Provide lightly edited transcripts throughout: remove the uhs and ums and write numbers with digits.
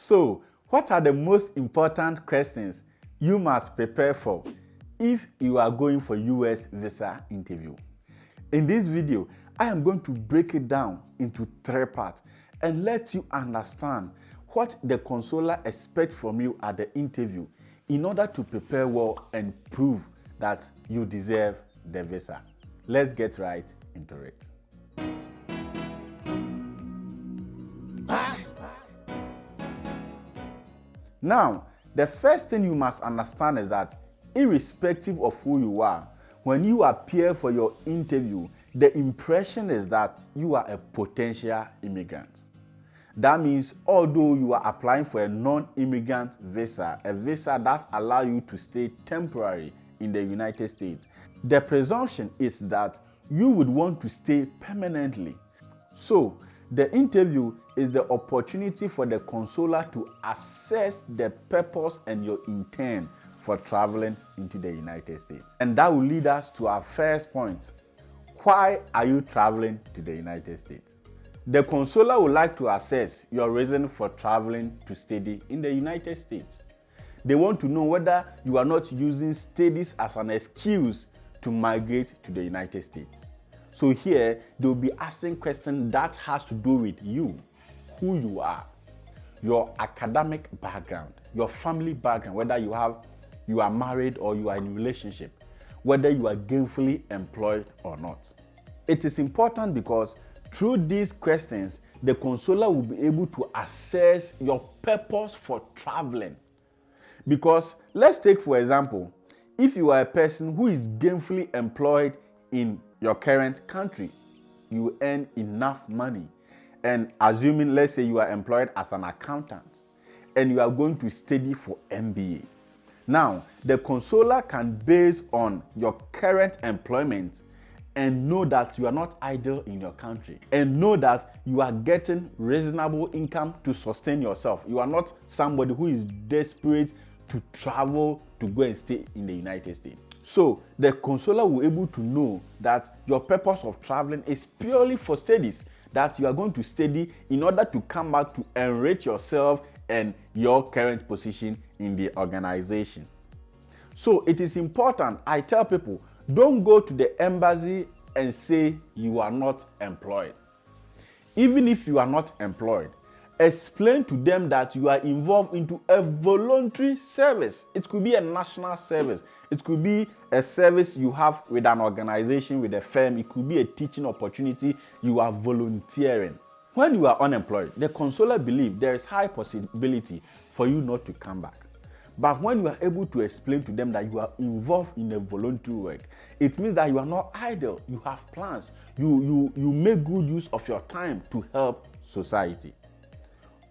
So, what are the most important questions you must prepare for if you are going for U.S. visa interview? In this video, I am going to break it down into 3 parts and let you understand what the consular expects from you at the interview in order to prepare well and prove that you deserve the visa. Let's get right into it. Now, the first thing you must understand is that irrespective of who you are, when you appear for your interview, the impression is that you are a potential immigrant. That means although you are applying for a non-immigrant visa, a visa that allows you to stay temporarily in the United States, the presumption is that you would want to stay permanently. So, the interview is the opportunity for the consular to assess the purpose and your intent for traveling into the United States. And that will lead us to our first point. Why are you traveling to the United States? The consular would like to assess your reason for traveling to study in the United States. They want to know whether you are not using studies as an excuse to migrate to the United States. So here, they'll be asking questions that has to do with you, who you are, your academic background, your family background, whether you are married or you are in a relationship, whether you are gainfully employed or not. It is important because through these questions, the consular will be able to assess your purpose for traveling. Because let's take, for example, if you are a person who is gainfully employed in your current country, you earn enough money, and assuming, let's say you are employed as an accountant and you are going to study for MBA. Now, the consular can base on your current employment and know that you are not idle in your country and know that you are getting reasonable income to sustain yourself. You are not somebody who is desperate to travel to go and stay in the United States. So the consular will be able to know that your purpose of traveling is purely for studies, that you are going to study in order to come back to enrich yourself and your current position in the organization. So it is important, I tell people, don't go to the embassy and say you are not employed. Even if you are not employed, explain to them that you are involved into a voluntary service. It could be a national service. It could be a service you have with an organization, with a firm. It could be a teaching opportunity. You are volunteering. When you are unemployed, the consular believes there is high possibility for you not to come back. But when you are able to explain to them that you are involved in a voluntary work, it means that you are not idle. You have plans. You make good use of your time to help society.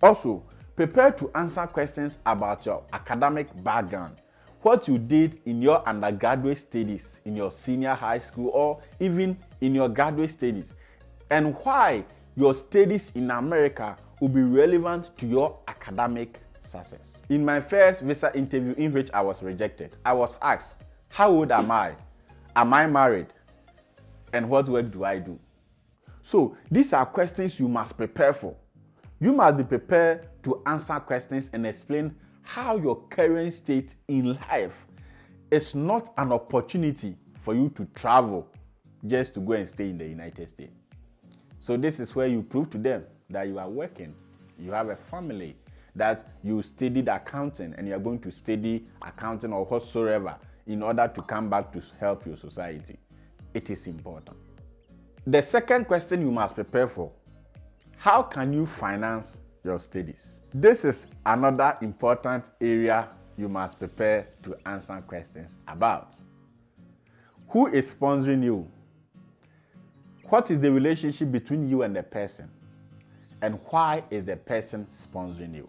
Also, prepare to answer questions about your academic background, what you did in your undergraduate studies, in your senior high school, or even in your graduate studies, and why your studies in America will be relevant to your academic success. In my first visa interview in which I was rejected, I was asked, how old am I? Am I married? And what work do I do? So these are questions you must prepare for. You must be prepared to answer questions and explain how your current state in life is not an opportunity for you to travel just to go and stay in the United States. So this is where you prove to them that you are working, you have a family, that you studied accounting and you are going to study accounting or whatsoever in order to come back to help your society. It is important. The second question you must prepare for: how can you finance your studies? This is another important area you must prepare to answer questions about. Who is sponsoring you? What is the relationship between you and the person? And why is the person sponsoring you?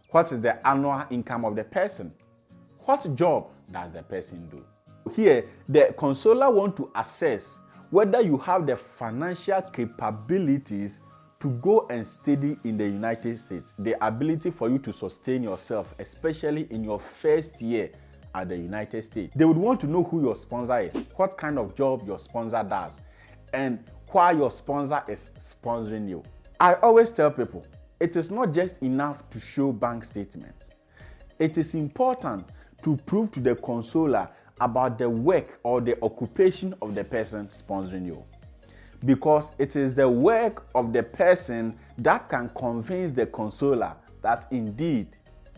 What is the annual income of the person? What job does the person do? Here, the consular wants to assess whether you have the financial capabilities to go and study in the United States, the ability for you to sustain yourself, especially in your first year at the United States. They would want to know who your sponsor is, what kind of job your sponsor does, and why your sponsor is sponsoring you. I always tell people, it is not just enough to show bank statements. It is important to prove to the consular about the work or the occupation of the person sponsoring you. Because it is the work of the person that can convince the consular that indeed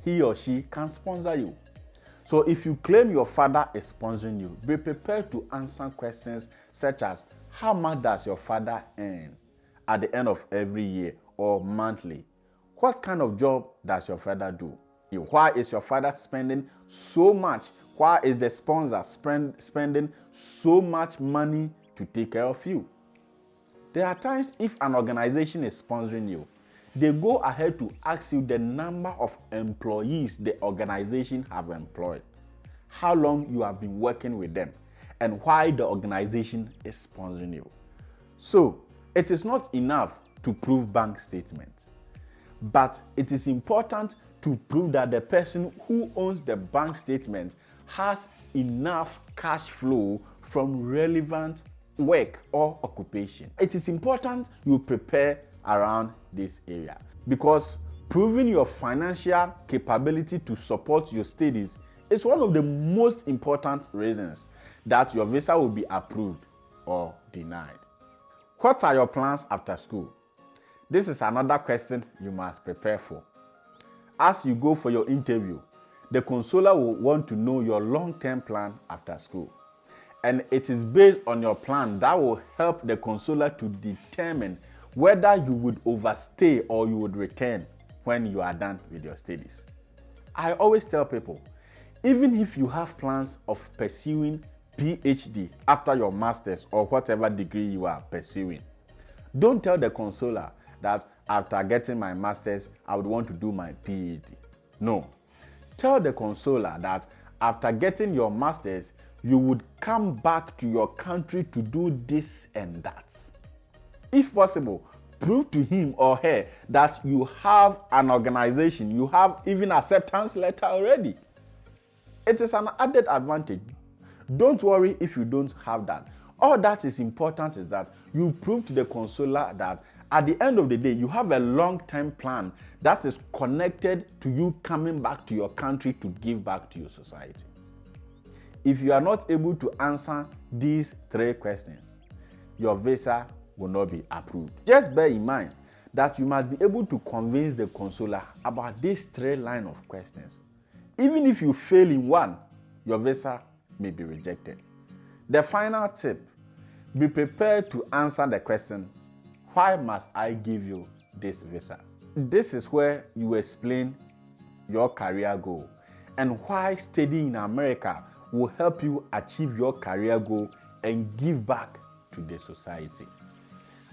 he or she can sponsor you. So if you claim your father is sponsoring you, be prepared to answer questions such as, how much does your father earn at the end of every year or monthly? What kind of job does your father do? Why is your father spending so much? Why is the sponsor spending so much money to take care of you? There are times if an organization is sponsoring you, they go ahead to ask you the number of employees the organization have employed, how long you have been working with them, and why the organization is sponsoring you. So, it is not enough to prove bank statements, but it is important to prove that the person who owns the bank statement has enough cash flow from relevant work or occupation. It is important you prepare around this area because proving your financial capability to support your studies is one of the most important reasons that your visa will be approved or denied. What are your plans after school? This is another question you must prepare for. As you go for your interview, the consular will want to know your long-term plan after school. And it is based on your plan that will help the consular to determine whether you would overstay or you would return when you are done with your studies. I always tell people, even if you have plans of pursuing PhD after your master's or whatever degree you are pursuing, don't tell the consular that after getting my master's, I would want to do my PhD. No. Tell the consular that after getting your master's, you would come back to your country to do this and that. If possible, prove to him or her that you have an organization, you have even acceptance letter already. It is an added advantage. Don't worry if you don't have that. All that is important is that you prove to the consular that at the end of the day, you have a long-term plan that is connected to you coming back to your country to give back to your society. If you are not able to answer these 3 questions, your visa will not be approved. Just bear in mind that you must be able to convince the consular about these 3 lines of questions. Even if you fail in one, your visa may be rejected. The final tip, be prepared to answer the question, why must I give you this visa? This is where you explain your career goal and why studying in America will help you achieve your career goal and give back to the society.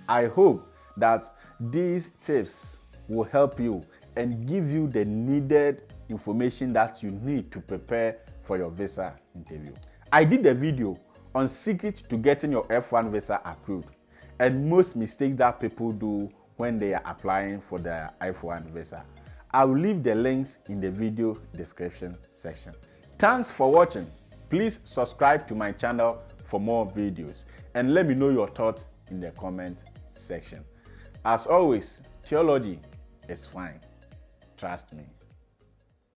I hope that these tips will help you and give you the needed information that you need to prepare for your visa interview. I did a video on secret to getting your F1 visa approved and most mistakes that people do when they are applying for the F1 visa. I will leave the links in the video description section. Thanks for watching. Please subscribe to my channel for more videos and let me know your thoughts in the comment section. As always, theology is fine. Trust me.